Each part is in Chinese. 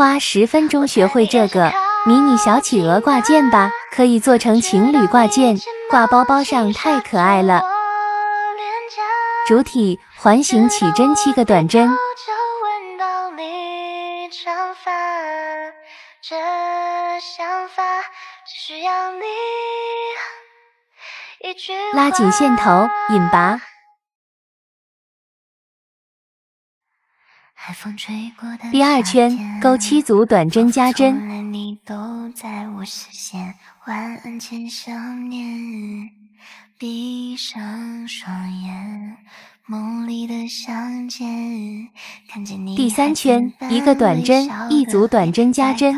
花10分钟学会这个迷你小企鹅挂件吧，可以做成情侣挂件，挂包包上太可爱了。主体环形起针7个短针，拉紧线头，引拔。第2圈钩7组短针加针，闭上双眼，梦里的相见，看见你。第3圈1个短针1组短针加针，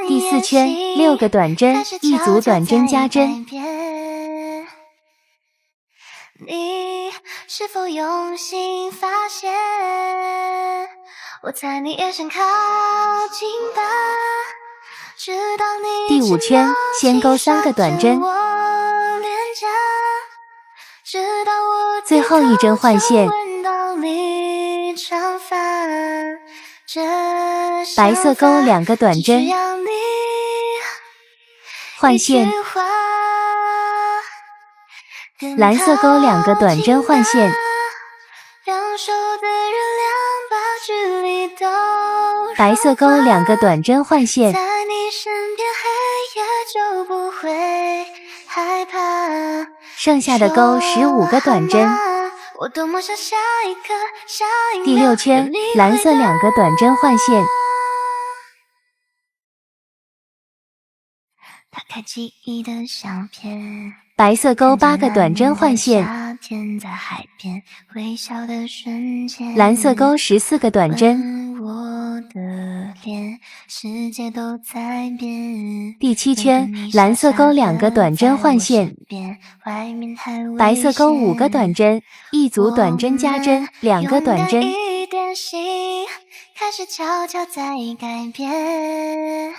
第4圈6个短针1组短针加针。你是否用心发现，我猜你也想靠近吧，直到你第5圈先钩3个短针，最后一针换线，白色钩2个短针，换线，蓝色钩2个短针换线，白色钩2个短针换线，剩下的钩15个短针。第6圈蓝色2个短针换线，打开记忆的相片，白色钩8个短针换线，蓝色钩14个短针。第7圈蓝色钩2个短针换线，白色钩5个短针1组短针加针2个短针。开始悄悄在改变，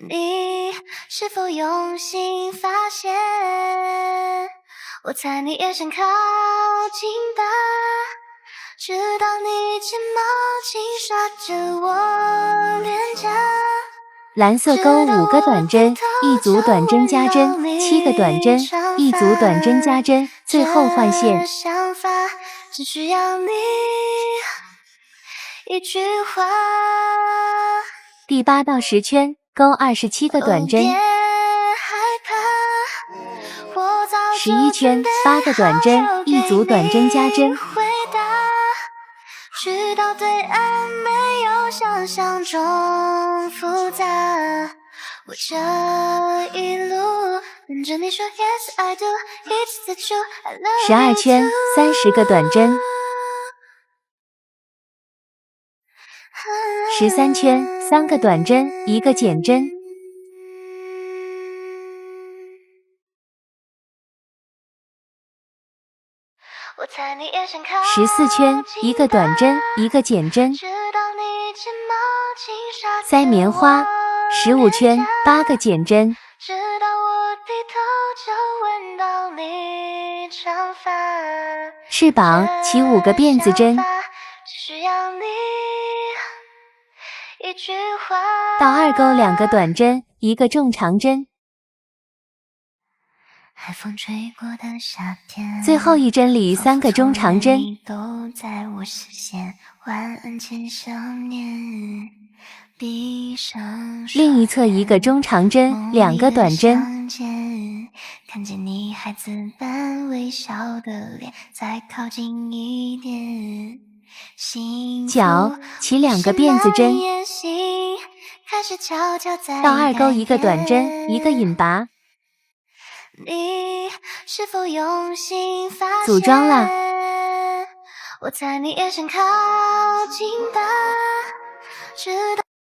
你是否用心发现，我猜你也想靠近吧，直到你睫毛轻刷着我脸颊。蓝色钩5个短针1组短针加针7个短针1组短针加针，最后换线。只需要你一句话。第8到10圈钩27个短针，11圈8个短针1组短针加针，直到对岸没有想象中复杂，我这一路跟着你说 Yes I do It's the truth I love you 12圈30个短针，13圈3个短针1个减针，14圈1个短针1个减针，塞棉花15圈8个减针，翅膀起5个辫子针，倒2钩2个短针1个重长针，最后一针里3个中长针，另一侧1个中长针2个短针，看见你孩子般微笑的脸，再靠近一点，脚起2个辫子针，倒2钩1个短针1个引拔，你是否用心发现，组装啦，我猜你也想靠近吧，直到